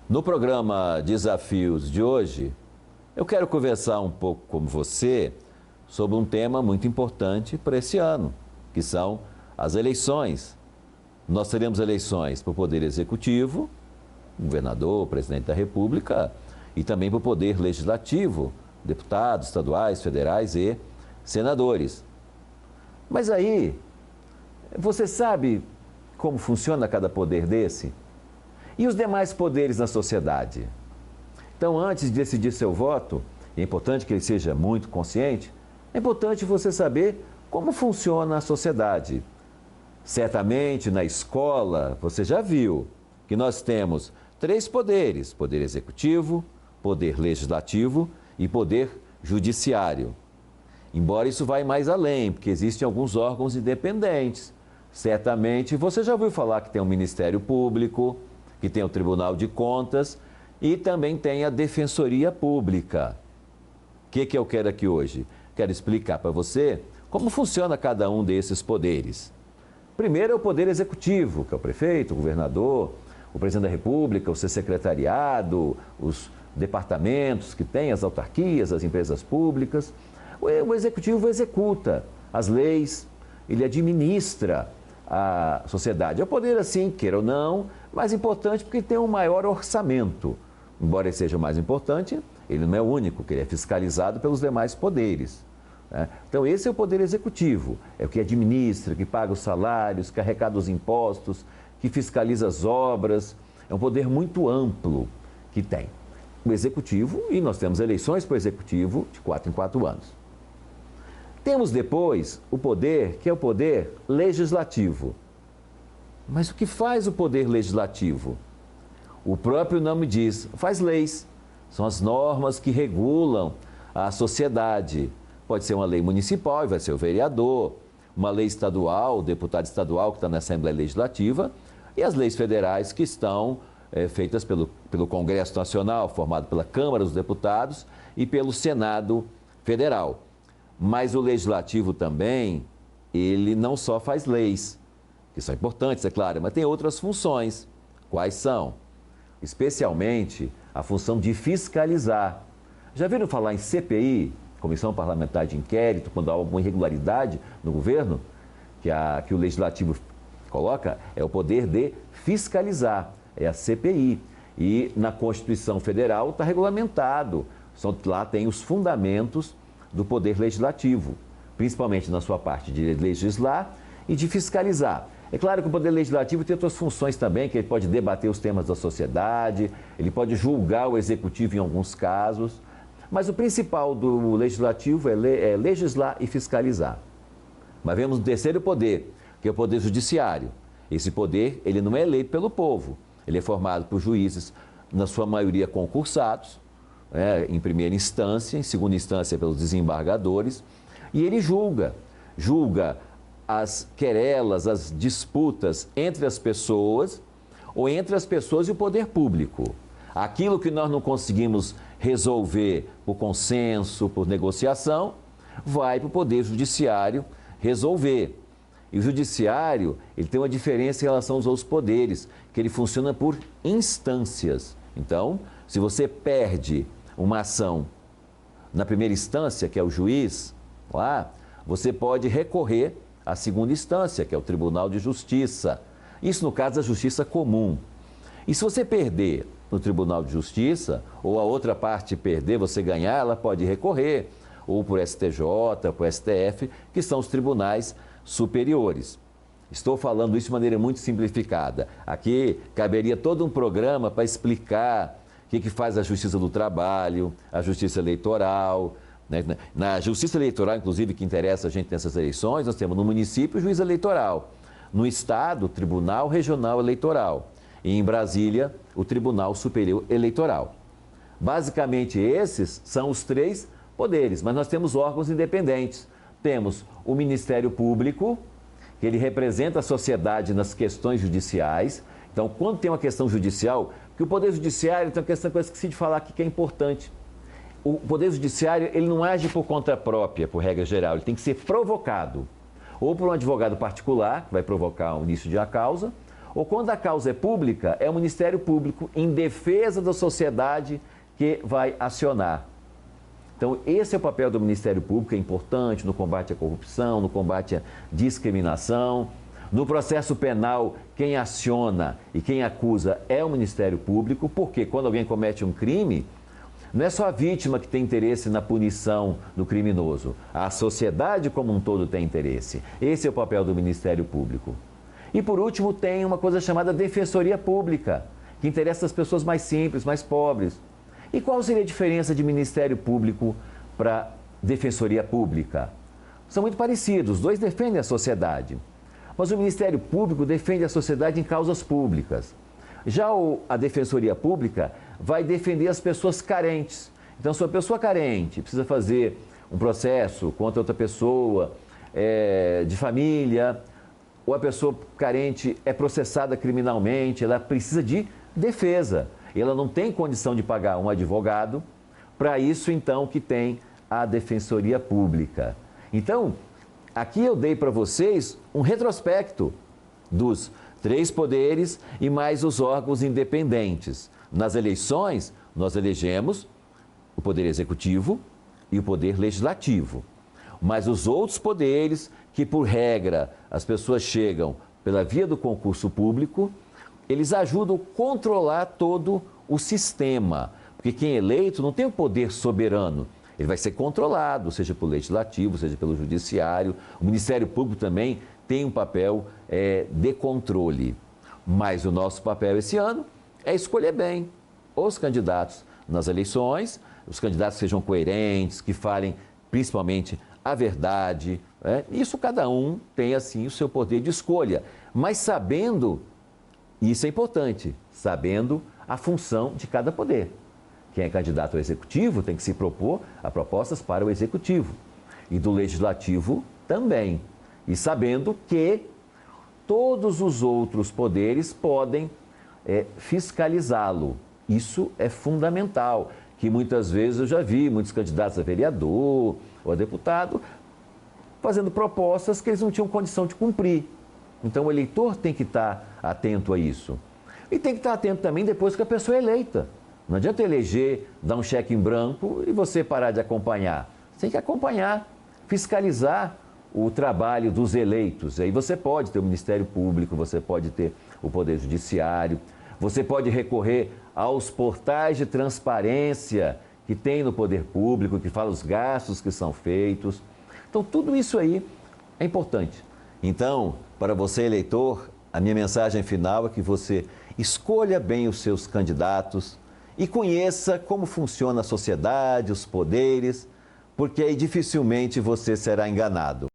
No programa Desafios de hoje, eu quero conversar um pouco com você sobre um tema muito importante para esse ano, que são as eleições. Nós teremos eleições para o Poder Executivo, governador, presidente da República, e também para o Poder Legislativo, deputados estaduais, federais e senadores. Mas aí, você sabe como funciona cada poder desse? E os demais poderes na sociedade? Então, antes de decidir seu voto, é importante que ele seja muito consciente, é importante você saber como funciona a sociedade. Certamente, na escola, você já viu que nós temos 3 poderes: poder executivo, poder legislativo e poder judiciário. Embora isso vá mais além, porque existem alguns órgãos independentes. Certamente, você já ouviu falar que tem o Ministério Público, que tem o Tribunal de Contas e também tem a Defensoria Pública. O que eu quero aqui hoje? Quero explicar para você como funciona cada um desses poderes. Primeiro é o Poder Executivo, que é o prefeito, o governador, o presidente da República, o seu secretariado, os departamentos que tem, as autarquias, as empresas públicas. O Executivo executa as leis, ele administra a sociedade. É o poder, assim, queira ou não, mais importante porque tem um maior orçamento. Embora ele seja o mais importante, ele não é o único, que ele é fiscalizado pelos demais poderes, né? Então, esse é o Poder Executivo, é o que administra, que paga os salários, que arrecada os impostos, que fiscaliza as obras. É um poder muito amplo que tem o Executivo, e nós temos eleições para o Executivo de 4 em 4 anos. Temos depois o poder, que é o poder legislativo. Mas o que faz o poder legislativo? O próprio nome diz, faz leis. São as normas que regulam a sociedade. Pode ser uma lei municipal, e vai ser o vereador, uma lei estadual, o deputado estadual que está na Assembleia Legislativa, e as leis federais que estão feitas pelo Congresso Nacional, formado pela Câmara dos Deputados e pelo Senado Federal. Mas o legislativo também, ele não só faz leis, que são importantes, é claro, mas tem outras funções. Quais são? Especialmente a função de fiscalizar. Já viram falar em CPI, Comissão Parlamentar de Inquérito, quando há alguma irregularidade no governo, que o legislativo coloca? É o poder de fiscalizar, é a CPI. E na Constituição Federal está regulamentado, lá tem os fundamentos do Poder Legislativo, principalmente na sua parte de legislar e de fiscalizar. É claro que o Poder Legislativo tem outras funções também, que ele pode debater os temas da sociedade, ele pode julgar o Executivo em alguns casos, mas o principal do Legislativo é legislar e fiscalizar. Mas vemos o terceiro poder, que é o Poder Judiciário. Esse poder, ele não é eleito pelo povo, ele é formado por juízes, na sua maioria concursados, em primeira instância, em segunda instância pelos desembargadores, e ele julga as querelas, as disputas entre as pessoas ou entre as pessoas e o poder público. Aquilo que nós não conseguimos resolver por consenso, por negociação, vai para o Poder Judiciário resolver. E o Judiciário, ele tem uma diferença em relação aos outros poderes, que ele funciona por instâncias. Então, se você perde uma ação na primeira instância, que é o juiz, lá, você pode recorrer à segunda instância, que é o Tribunal de Justiça. Isso no caso da Justiça Comum. E se você perder no Tribunal de Justiça, ou a outra parte perder, você ganhar, ela pode recorrer, ou por STJ, por STF, que são os tribunais superiores. Estou falando isso de maneira muito simplificada. Aqui caberia todo um programa para explicar o que faz a Justiça do Trabalho, a Justiça Eleitoral, né? Na Justiça Eleitoral, inclusive, que interessa a gente nessas eleições, nós temos no município o Juiz Eleitoral, no Estado, o Tribunal Regional Eleitoral e em Brasília, o Tribunal Superior Eleitoral. Basicamente, esses são os 3 poderes, mas nós temos órgãos independentes. Temos o Ministério Público, que ele representa a sociedade nas questões judiciais. Então, quando tem uma questão judicial, que o Poder Judiciário tem uma questão que eu esqueci de falar aqui, que é importante. O Poder Judiciário, ele não age por conta própria, por regra geral, ele tem que ser provocado. Ou por um advogado particular, que vai provocar o início de uma causa, Ou quando a causa é pública, é o Ministério Público, em defesa da sociedade, que vai acionar. Então, esse é o papel do Ministério Público, é importante no combate à corrupção, no combate à discriminação. No processo penal, quem aciona e quem acusa é o Ministério Público, porque quando alguém comete um crime, não é só a vítima que tem interesse na punição do criminoso, a sociedade como um todo tem interesse. Esse é o papel do Ministério Público. E por último, tem uma coisa chamada Defensoria Pública, que interessa as pessoas mais simples, mais pobres. E qual seria a diferença de Ministério Público para Defensoria Pública? São muito parecidos, os dois defendem a sociedade. Mas o Ministério Público defende a sociedade em causas públicas. Já a Defensoria Pública vai defender as pessoas carentes. Então, se uma pessoa carente precisa fazer um processo contra outra pessoa de família, ou a pessoa carente é processada criminalmente, ela precisa de defesa. Ela não tem condição de pagar um advogado, para isso, então, que tem a Defensoria Pública. Então, aqui eu dei para vocês um retrospecto dos 3 poderes e mais os órgãos independentes. Nas eleições, nós elegemos o Poder Executivo e o Poder Legislativo. Mas os outros poderes, que por regra as pessoas chegam pela via do concurso público, eles ajudam a controlar todo o sistema. Porque quem é eleito não tem o poder soberano. Ele vai ser controlado, seja pelo Legislativo, seja pelo Judiciário. O Ministério Público também tem um papel de controle. Mas o nosso papel esse ano é escolher bem os candidatos nas eleições, os candidatos que sejam coerentes, que falem principalmente a verdade. Isso cada um tem assim o seu poder de escolha, mas sabendo, e isso é importante, sabendo a função de cada poder. Quem é candidato ao Executivo tem que se propor a propostas para o Executivo e do Legislativo também. E sabendo que todos os outros poderes podem fiscalizá-lo. Isso é fundamental, que muitas vezes eu já vi muitos candidatos a vereador ou a deputado fazendo propostas que eles não tinham condição de cumprir. Então o eleitor tem que estar atento a isso. E tem que estar atento também depois que a pessoa é eleita. Não adianta eleger, dar um cheque em branco e você parar de acompanhar. Você tem que acompanhar, fiscalizar o trabalho dos eleitos. Aí você pode ter o Ministério Público, você pode ter o Poder Judiciário, você pode recorrer aos portais de transparência que tem no Poder Público, que fala os gastos que são feitos. Então, tudo isso aí é importante. Então, para você, eleitor, a minha mensagem final é que você escolha bem os seus candidatos e conheça como funciona a sociedade, os poderes, porque aí dificilmente você será enganado.